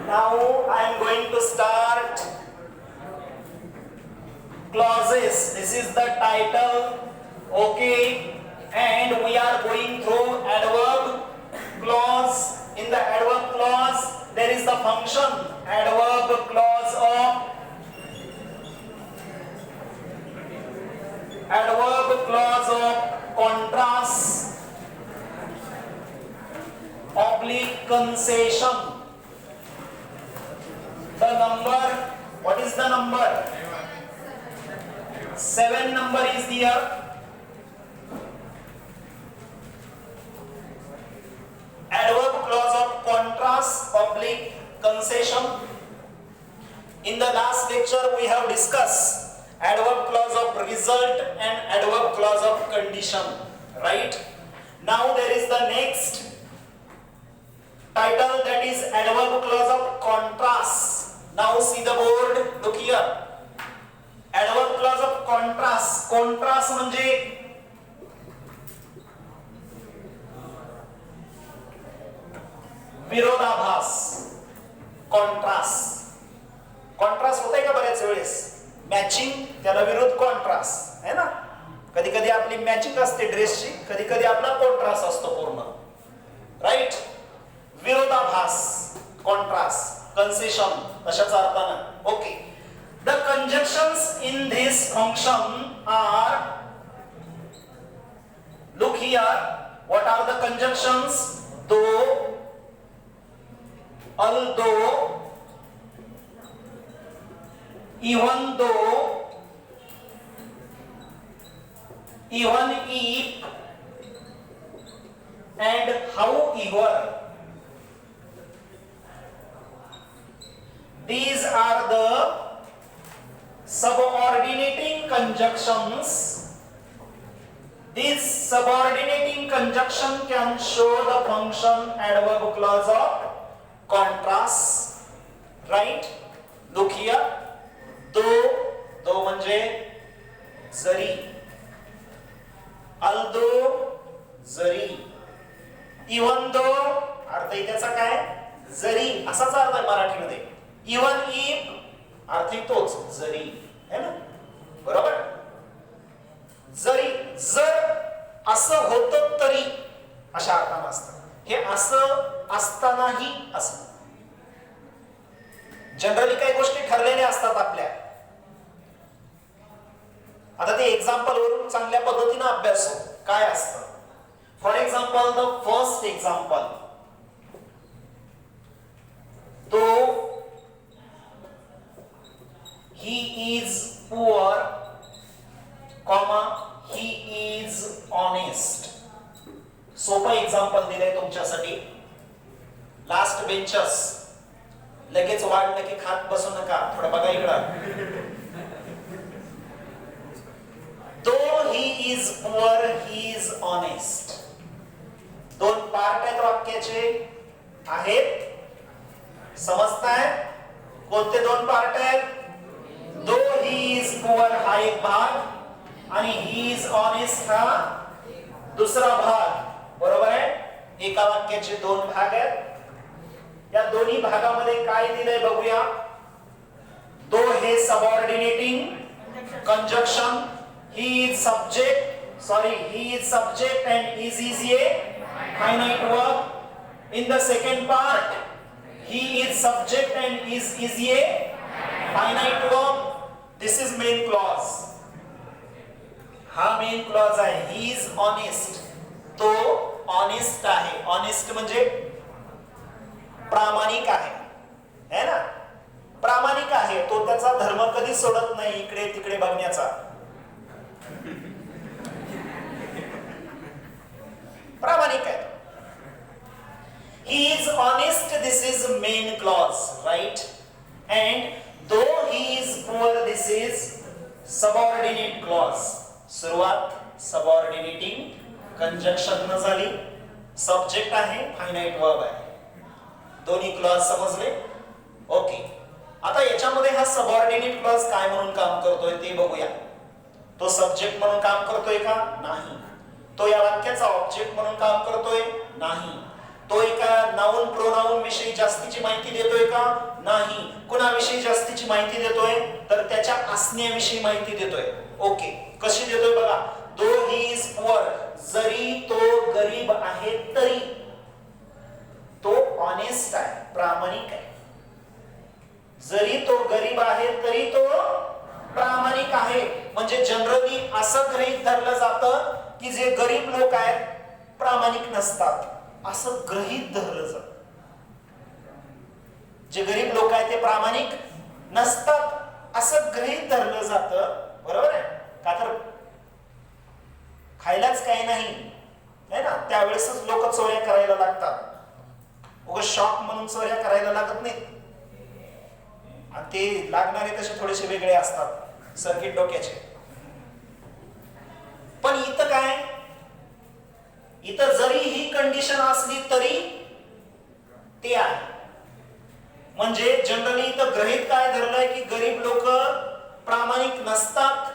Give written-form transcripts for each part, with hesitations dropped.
Now I am going to start clauses. This is the title. Okay, and we are going through adverb clause. In the adverb clause, there is the function adverb clause of contrast oblique concession. The number, what is the number? 7 number is here. Adverb clause of contrast oblique concession. In the last lecture we have discussed adverb clause of result and adverb clause of condition, right? Now there is the next title, that is adverb clause of contrast. Now see the board, look here. Adverb clause of contrast. Contrast म्हणजे विरोधाभास. Contrast. Contrast होते का बऱ्याच वेळेस? Matching, त्याला विरोध contrast है ना. कधी कधी आपली मॅचिंग असते ड्रेसची, कधी कधी आपला कॉन्ट्रास्ट असतो पूर्ण, राईट. विरोधाभास, कॉन्ट्रास्ट, कन्सेशन अशाच अर्थानं. Okay. The conjunctions in this function are, look here, what are the conjunctions? Though, although, even though, even if, and however. These are the subordinating conjunctions. This subordinating conjunction can show the function adverb clause of contrast, right? Look here. Though म्हणजे जरी, although जरी, even though अर्थ त्याचा काय? जरी असाच अर्थ आहे मराठीमध्ये. even if अर्थ तोच, जरी, है ना, बरोबर. जरी, जर असं होतं तरी अशा अर्थानं असतं. हे असं असतानाही असं. जनरली काही गोष्टी ठरलेल्या असतात आपल्या. आता ते एक्झाम्पल वरून चांगल्या पद्धतीने अभ्यास हो. काय असतं? For example, the first example, तो he is poor, comma, he is honest. सोपं एक्झाम्पल दिलंय तुमच्यासाठी. लास्ट बेंचर्स, लगेच वाढलं की खात बसू नका, थोडं बघा इकडं. Though he is poor, he is honest. दोन पार्ट आहेत वाक्याचे, आहेत, समजताय? कोणते दोन पार्ट आहेत? Though he is poor हा एक भाग आणि he is honest हा दुसरा भाग, बरोबर आहे. एका वाक्याचे दोन भाग आहेत. या दोन्ही भागामध्ये काय दिलंय बघूया. दो हे subordinating conjunction, he is subject and is a finite verb. In the second part, he is subject and is a finite verb. This is main clause. हा मेन क्लॉज आहे. he is honest, तो honest आहे. Honest म्हणजे प्रामाणिक आहे, है ना. प्रामाणिक आहे तो, त्याचा धर्म कधी सोडत नाही इकडे तिकडे बघण्याचा. प्रामाणिक आहे. he is honest, this is main clause, right? And though he is poor, this is subordinate clause. सुरुवात सबऑर्डिनेटिंग कंजक्शन न झाली, सब्जेक्ट आहे, फायनाइट वर्ब आहे. दोन्ही क्लॉज समजले? ओके. आता याच्यामध्ये हा सबऑर्डिनेट क्लॉज काय म्हणून काम करतोय ते बघूया. तो सब्जेक्ट म्हणून काम करतोय का? नाही. तो या वाक्याचा ऑब्जेक्ट म्हणून काम करतोय? नाही. तो एका नाउन प्रोनाउन विषयी जास्तीची माहिती देतोय का? नाही. कुणाविषयी जास्तीची माहिती देतोय? तर त्याच्या असण्याविषयी माहिती देतोय. ओके, कशी देतोय बघा. दो ही इज पुअर, जरी तो गरीब आहे तरी तो ऑनेस्ट आहे, प्रामाणिक आहे. जरी तो गरीब आहे तरी तो प्रामाणिक आहे. म्हणजे जनरली असं गृहीत धरलं जातं की जे गरीब लोक आहेत प्रामाणिक नसतात, असं गृहीत धरलं जातं. जे गरीब लोक आहेत ते प्रामाणिक नसतात असं गृहीत धरलं जातं. बरोबर आहे का? तर खायलाच काही नाही है ना, त्यावेळेसच लोक चोऱ्या करायला लागतात. उगाच शॉक म्हणून चोऱ्या करायला लागत नाहीत. आणि ते लागणारे तसे थोडेसे वेगळे असतात, सर्किट डोक्याचे. पण इथं काय, इथं जरी ही कंडिशन असली तरी ते आहे. म्हणजे जनरली इथं गृहीत काय धरलंय की गरीब लोक प्रामाणिक नसतात,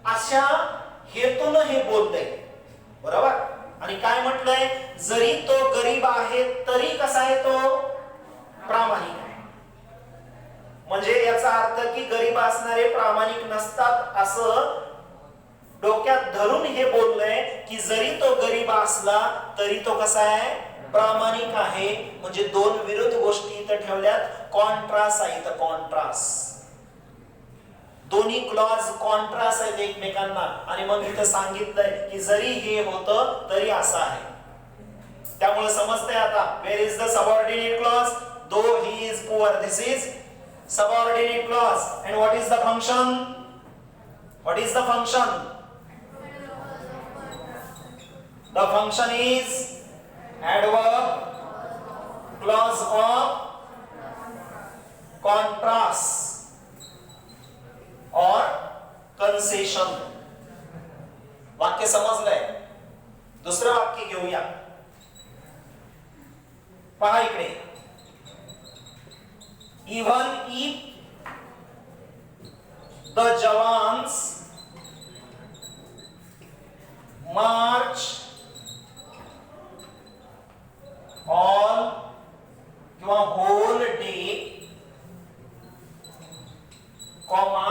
अशा हेतून हे बोलतंय. बरोबर. आणि काय म्हटलंय, जरी तो गरीब आहे तरी कसा आहे, तो प्रामाणिक आहे. म्हणजे याचा अर्थ की गरीब असणारे प्रामाणिक नसतात असं डोक्यात धरून हे बोललंय की जरी तो गरीब असला तरी तो कसा आहे, प्रामाणिक आहे. म्हणजे दोन विरुद्ध गोष्टी इथं ठेवल्यात, कॉन्ट्रास्ट आहे इथं, कॉन्ट्रास्ट. दोन्ही क्लॉज कॉन्ट्रास्ट आहेत एकमेकांना. आणि मग इथं सांगितलंय की जरी हे होतं तरी असं आहे. त्यामुळे समजतंय आता, where is the subordinate clause? Though he is poor, this is subordinate clause. And what is the function? What is the function? The function is adverb clause of contrast or concession. वाक्य समजलंय? दुसरं वाक्य घेऊया. पहा इकडे. Even if the Jawans march all किंवा whole day, comma,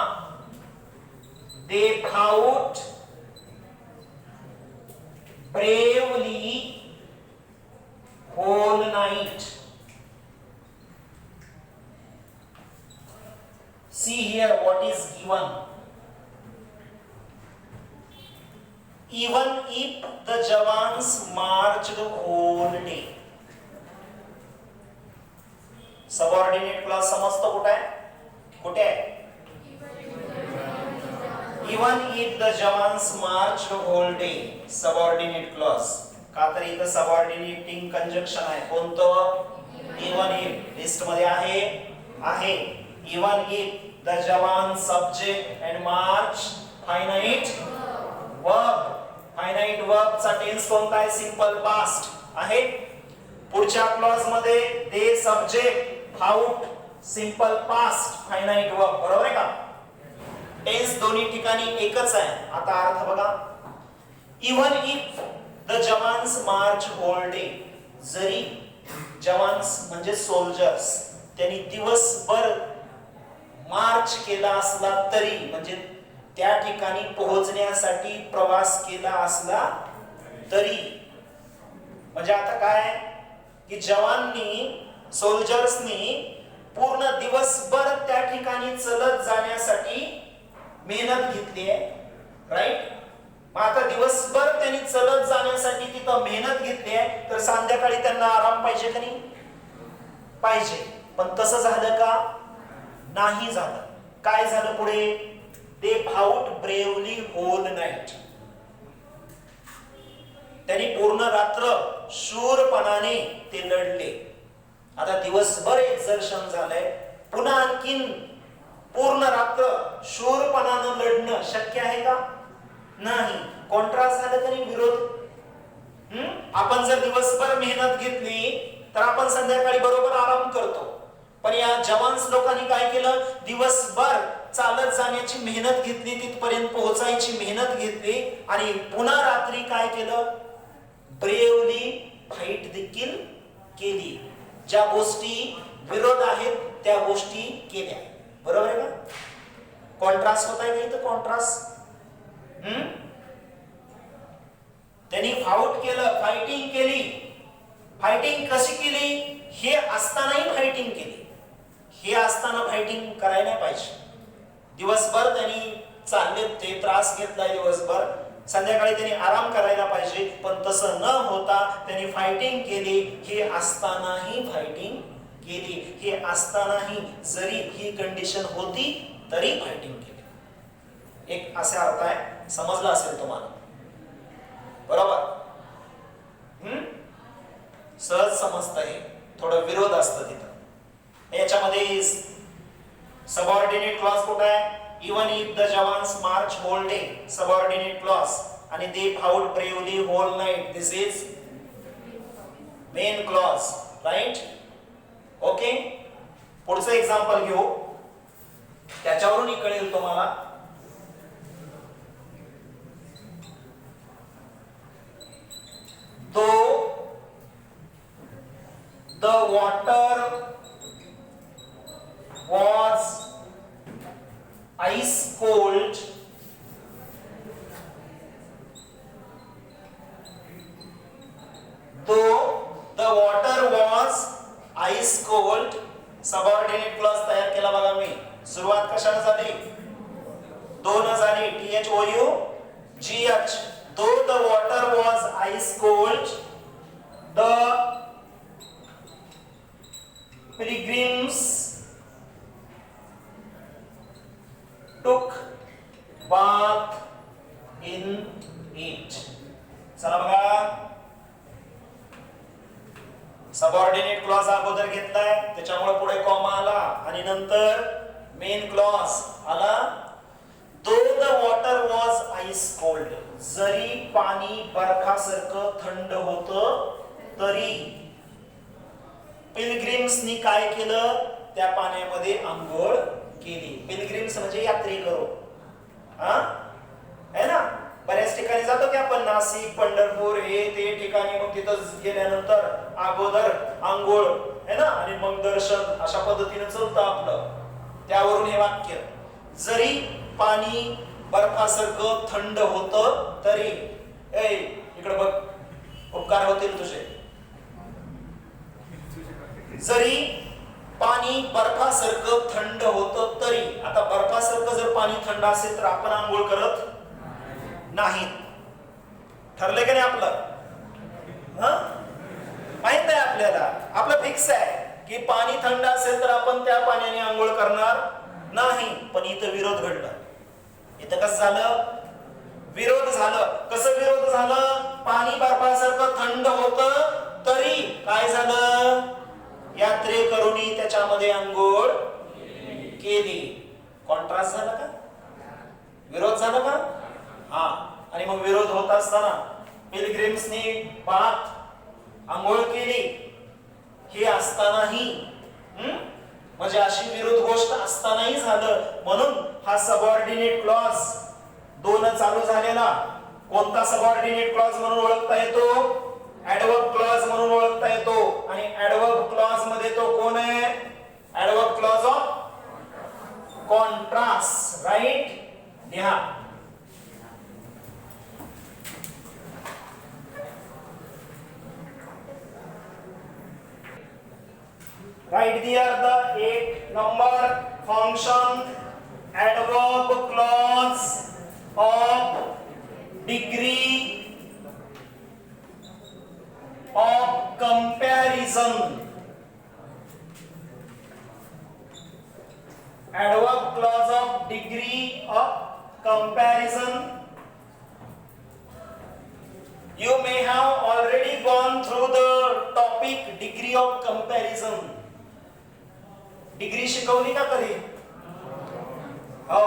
they fought bravely whole night. See here what is given. Even if the Jawans marched whole day. Subordinate clause समजतो कुठे आहे? कुठे आहे? Even if the Jawans marched whole day. Subordinate clause. का तर इथं subordinating conjunction आहे. कोणतं? Even if. लिस्ट मध्ये आहे. Even if the Jawan subject and march finite verb. Finite verb चा टेन्स कोणता आहे? सिंपल पास्ट आहे. पुढच्या क्लॉज मध्ये they subject fought simple past finite verb. बरोबर आहे का? टेन्स दोन्ही ठिकाणी एकच आहे. आता अर्थ बघा. Even if the Jawans march whole day. जरी जवान्स म्हणजे सोल्जर्स त्यांनी दिवसभर मार्च केला असला तरी, म्हणजे त्या ठिकाणी पोहोचण्यासाठी प्रवास केला असला तरी. म्हणजे आता काय की जवाननी, सोल्जर्सनी पूर्ण दिवसभर त्या ठिकाणी चलत जाण्यासाठी मेहनत घेतली आहे. राईट. मग आता दिवसभर त्यांनी चलत जाण्यासाठी तिथं मेहनत घेतली आहे, तर संध्याकाळी त्यांना आराम पाहिजे का नाही? पाहिजे. पण तसं झालं का? नाही झालं. काय झालं पुढे? they fought bravely whole night. त्यांनी पूर्ण रात्र शूरपणाने ते लढले. आता दिवसभर एक्झर्शन झालंय, पुन्हा आणखीन पूर्ण रात्र शूरपणानं लढणं शक्य आहे का? नाही. कॉन्ट्रास्ट झालं तरी विरोध. आपण जर दिवसभर मेहनत घेतली तर आपण संध्याकाळी बरोबर आराम करतो. पण या जवान्स लोकांनी काय केलं? दिवसभर चालत जाण्याची मेहनत घेतली, तिथपर्यंत पोहोचायची मेहनत घेतली आणि पुन्हा रात्री काय केलं? ब्रेवली फाईट देखील केली. ज्या गोष्टी विरोध आहेत त्या गोष्टी केल्या. बरोबर आहे का? कॉन्ट्रास्ट होत आहे का इथं? कॉन्ट्रास्ट. त्यांनी फाऊट केलं, फायटिंग केली. फायटिंग कशी केली? हे असतानाही फायटिंग केली. हे असताना फायटिंग करायला नाही पाहिजे. दिवसभर त्यांनी चालले, ते त्रास घेतलाय दिवसभर, संध्याकाळी त्यांनी आराम करायला पाहिजे, पण तसं न होता त्यांनी फायटिंग केली. हे असतानाही फायटिंग केली. हे असतानाही जरी ही कंडिशन होती तरी फायटिंग केली. एक असा अर्थ आहे, समजला असेल तुम्हाला. बरोबर? सहज समजतं. हे थोडं विरोध असतं तिथं. याच्यामध्ये सबऑर्डिनेट क्लॉज कुठं आहे? Even if the jawans march whole day, subordinate clause, आणि they fought bravely whole night, this is main clause. Right? Okay. पुढचं एक्झाम्पल घेऊ, त्याच्यावरूनही कळेल तुम्हाला. तो the water was ice cold, though the water was ice cold. Subordinate clause तयार केला बघा मी. सुरुवात कशाने झाली? दोन झाली, THOUGH. Though the water was ice cold, the pilgrims took bath in it. चला बघा, सबऑर्डिनेट क्लॉज अगोदर घेतलाय, त्याच्यामुळे पुढे कॉमा आला आणि नंतर मेन क्लॉज आला. Though the water was ice cold, जरी पाणी बर्फासारखं थंड होतं तरी पिलग्रिम्सनी काय केलं? त्या पाण्यामध्ये आंघोळ केली. पिलग्रिम्स म्हणजे यात्रेकरू. है ना? बऱ्याच ठिकाणी जातो की आपण, नाशिक, पंढरपूर, हे ते ठिकाणी. मग तिथं गेल्यानंतर अगोदर आंघोळ, है ना, आणि मग दर्शन, अशा पद्धतीने चालतं आपलं. त्यावरून हे वाक्य, जरी पाणी बर्फासारखं थंड होतं तरी. इकडे बघ, उपकार होतील तुझे. जरी पाणी बर्फासारखं थंड होतं तरी. आता बर्फासारखं जर पाणी थंड असेल तर आपण आंघोळ करत नाही. ठरलंय का नाही आपलं? माहित आहे आपल्याला, आपलं फिक्स आहे की पाणी थंड असेल तर आपण त्या पाण्याने आंघोळ करणार नाही. पण इथं विरोध घडला. इथं कसं झालं? विरोध झालं. कसं विरोध झालं? पाणी बर्फासारखं थंड होतं तरी काय झालं? यात्रेकरूंनी त्याच्यामध्ये आंघोळ केली. कॉन्ट्रास्ट झाला का? विरोध झाला का? हा. आणि मग विरोध होत असताना पिलग्रिम्सनी बाथ आंघोळ केली. हे असतानाही, म्हणजे अशी विरोध गोष्ट असतानाही झालं. म्हणून हा सबऑर्डिनेट क्लॉज दोन चालू झालेला. कोणता सबऑर्डिनेट क्लॉज म्हणून ओळखता येतो? ऍडवर्ब क्लॉज म्हणून ओळखता येतो. आणि ऍडवर्ब क्लॉज मध्ये तो कोण आहे? Adverb clause of contrast. Right? लिहा. Write there the 8 number function adverb clause of degree of comparison. Adverb clause of degree of comparison. You may have already gone through the topic degree of comparison. Degree शिकवली का कधी? हो.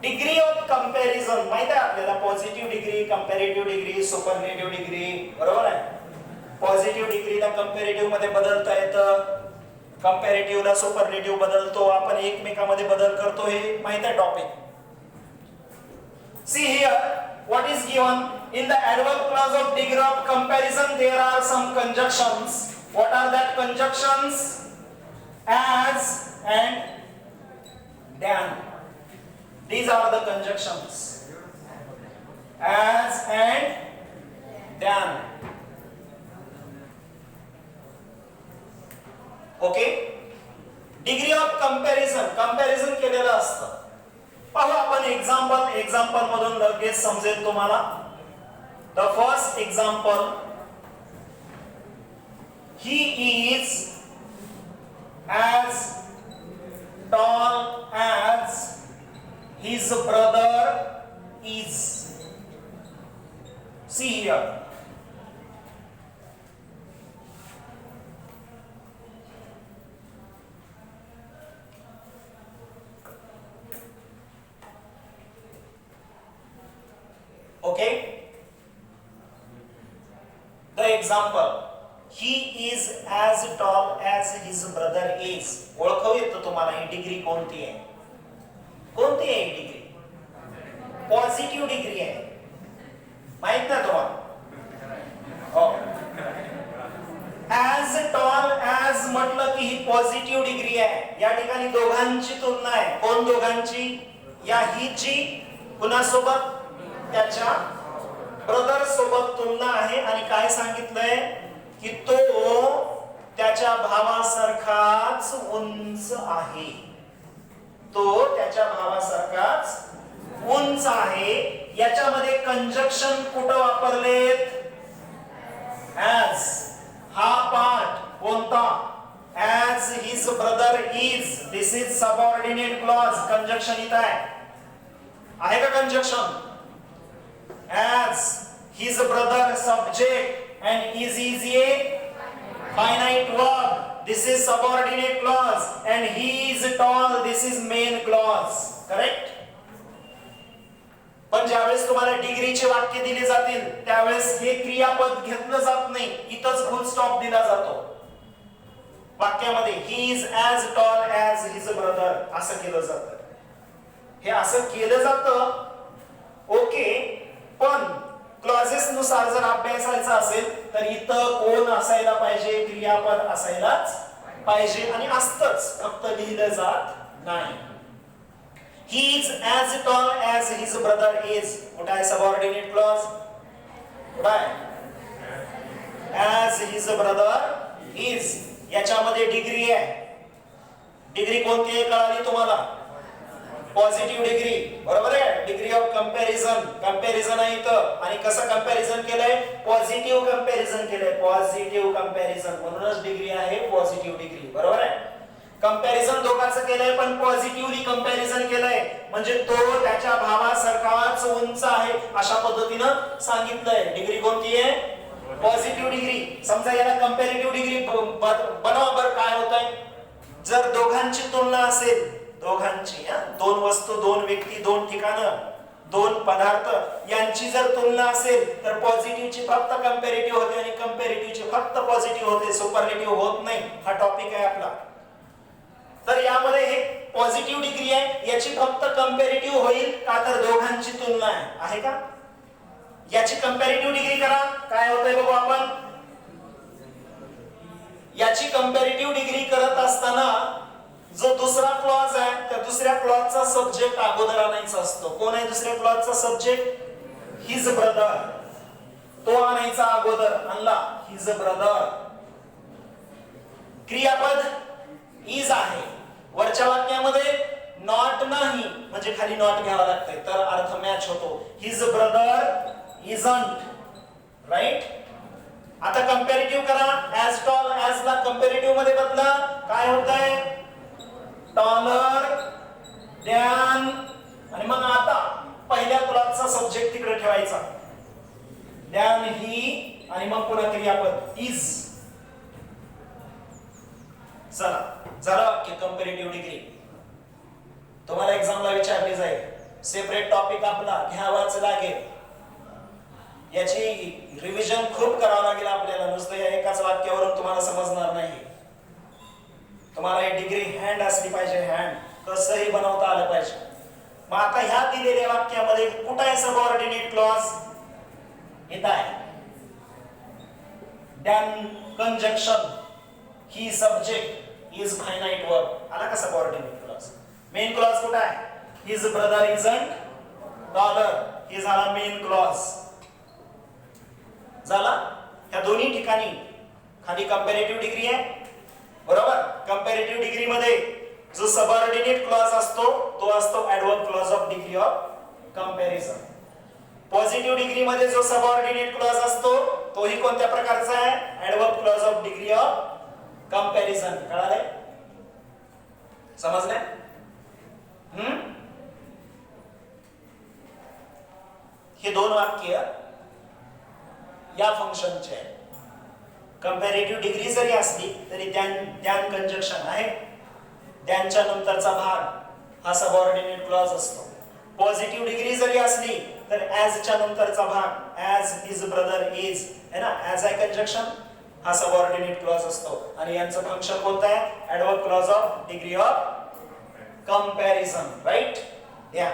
Degree of comparison माहित आहे आपल्याला. Positive degree, comparative degree, superlative degree. बरोबर आहे? Positive डिग्रीला comparative मध्ये बदलता येतं, कंपॅरेटिव्हला सुपरलेटिव्ह बदलतो. आपण एकमेकांमध्ये बदल करतो, हे माहित आहे topic. See here what is given. in the adverb clause of degree of comparison there are some conjunctions. What are that conjunctions? As and than. These are the conjunctions. As and than. Okay? Degree of comparison केलेलं असतं. पाहू आपण example मधून लगेच समजेल तुम्हाला. The first example, he is as tall as his brother is. See here. Okay? The example, he is as tall as his brother is. ओळखू येतं तुम्हाला ही डिग्री कोणती आहे? कोणती आहे ही डिग्री? पॉझिटिव्ह डिग्री आहे. माहित ना तुम्हाला? हो. as tall as म्हटलं की ही पॉझिटिव्ह डिग्री आहे. या ठिकाणी दोघांची तुलना आहे. कोण दोघांची? या हीची कुणासोबत? त्याच्या ब्रदर सोबत तुलना आहे. आणि काय सांगितलंय की तो त्याच्या भावासारखाच उंच आहे. तो त्याच्या भावासारखाच उंच आहे. याच्यामध्ये कंजक्शन कुठं वापरलेत? as. हा पार्ट कोणता? as his brother is. this is subordinate clause. Conjunction इथं आहे का conjunction? as his brother subject and is a finite verb. this is subordinate clause and he is tall. this is main clause. correct? पण ज्यावेळेस तुम्हाला डिग्रीचे वाक्य दिले जातील त्यावेळेस हे क्रियापद घेतलं जात नाही. इथंच फुल स्टॉप दिला जातो वाक्यामध्ये. he is as tall as his brother असं केलं जातं. हे असं केलं जातं. ओके, पण क्लॉजेस नुसार जर अभ्यासायचं असेल तर इथं कोण असायला पाहिजे? क्रियापद असायलाच पाहिजे आणि असतच, फक्त लिहिलं जात नाही. he is as tall as his brother is. कुठे आहे सबऑर्डिनेट क्लॉज? कुठे आहे? as his brother is. याच्यामध्ये डिग्री आहे. डिग्री कोणती आहे कळाली तुम्हाला? Positive degree. बरोबर आहे? डिग्री ऑफ कंपॅरिझन आहे इथं. आणि कसं कंपॅरिझन केलंय? पॉझिटिव्ह कंपॅरिझन केलंय. पॉझिटिव्ह कंपॅरिझन म्हणूनच डिग्री आहे पॉझिटिव्ह डिग्री. बरोबर आहे? कंपॅरिझन दोघांचं केलंय पण पॉझिटिव्हली कंपॅरिझन केलंय म्हणजे तो त्याच्या भावासारखाच उंच आहे अशा पद्धतीनं सांगितलंय. डिग्री कोणती आहे? Positive degree. समजा याला कंपॅरेटिव्ह डिग्री बनवा. बरं काय होतंय? जर दोघांची तुलना असेल, दोघांची, दोन वस्तू, दोन व्यक्ती, दोन ठिकाणं, दोन पदार्थ यांची जर तुलना असेल तर पॉझिटिव्हची फक्त कंपॅरेटिव्ह होते आणि कंपॅरेटिव्हची फक्त पॉझिटिव्ह होते. सुपरलेटिव्ह होत नाही. हा टॉपिक आहे आपला. तर यामध्ये हे पॉझिटिव्ह डिग्री आहे, याची फक्त कंपॅरेटिव्ह होईल का तर दोघांची तुलना आहे का? याची कंपॅरेटिव्ह डिग्री करा. काय होतंय बघू आपण? याची कंपॅरेटिव्ह डिग्री करत असताना जो दुसरा क्लॉज आहे त्या दुसऱ्या क्लॉजचा सब्जेक्ट अगोदर आणायचा असतो. कोण आहे दुसऱ्या क्लॉजचा सब्जेक्ट? His brother. तो आणायचा अगोदर. आणला हिज ब्रदर. क्रियापद इज आहे. वरच्या वाक्यामध्ये नॉट नाही म्हणजे खाली नॉट घ्यावा लागतंय तर अर्थ मॅच होतो. His brother isn't. राईट? आता कंपॅरेटिव्ह करा. as tall as ला कंपॅरेटिव्ह मध्ये बदला. काय होतंय? taller than. आणि मग आता पहिल्या क्लॉजचा सब्जेक्ट तिकडे ठेवायचा. than ही आणि मग पुन्हा क्रियापद is. चला झालं वाक्य कंपॅरेटिव्ह डिग्री. तुम्हाला एक्झामला विचारली जाईल. सेपरेट टॉपिक आपला घ्यावाच लागेल. याची रिव्हिजन खूप करावं लागेल आपल्याला. नुसतं या एकाच वाक्यावरून तुम्हाला समजणार नाही. तुम्हाला ही डिग्री हँड असली पाहिजे. हँड कसंही बनवता आलं पाहिजे. मग आता ह्या दिलेल्या वाक्यामध्ये कुठं आहे सबऑर्डिनेट क्लॉज? येत आहे. Than conjunction he subject is finite verb. आला का सबऑर्डिनेट क्लॉज? मेन क्लॉज कुठे आहे? His brother isn't dollar. हे झाला मेन क्लॉज. झाला. ह्या दोन्ही ठिकाणी खाली कंपॅरेटिव्ह डिग्री आहे, बरोबर. कंपॅरेटिव्ह डिग्री मध्ये जो सबऑर्डिनेट क्लॉज असतो तो असतो adverb clause of degree of comparison. Positive degree मध्ये जो सबऑर्डिनेट क्लॉज असतो तोही कोणत्या प्रकारचा आहे? Adverb clause of degree of comparison. कळालंय? समजलंय? हे दोन वाक्य या फंक्शनचे आहे. कंपॅरेटिव्ह डिग्री जरी असली तरी दॅन कंजक्शन आहे. दॅनच्या नंतरचा भाग हा सबऑर्डिनेट क्लॉज असतो. पॉझिटिव्ह डिग्री जरी असली तर ॲजच्या नंतरचा भाग ॲज हिज ब्रदर इज है ना, ॲज आय कंजक्शन हा सबऑर्डिनेट क्लॉज असतो. आणि यांचं फंक्शन कोणतं आहे? Adverb clause of degree of comparison. Right? या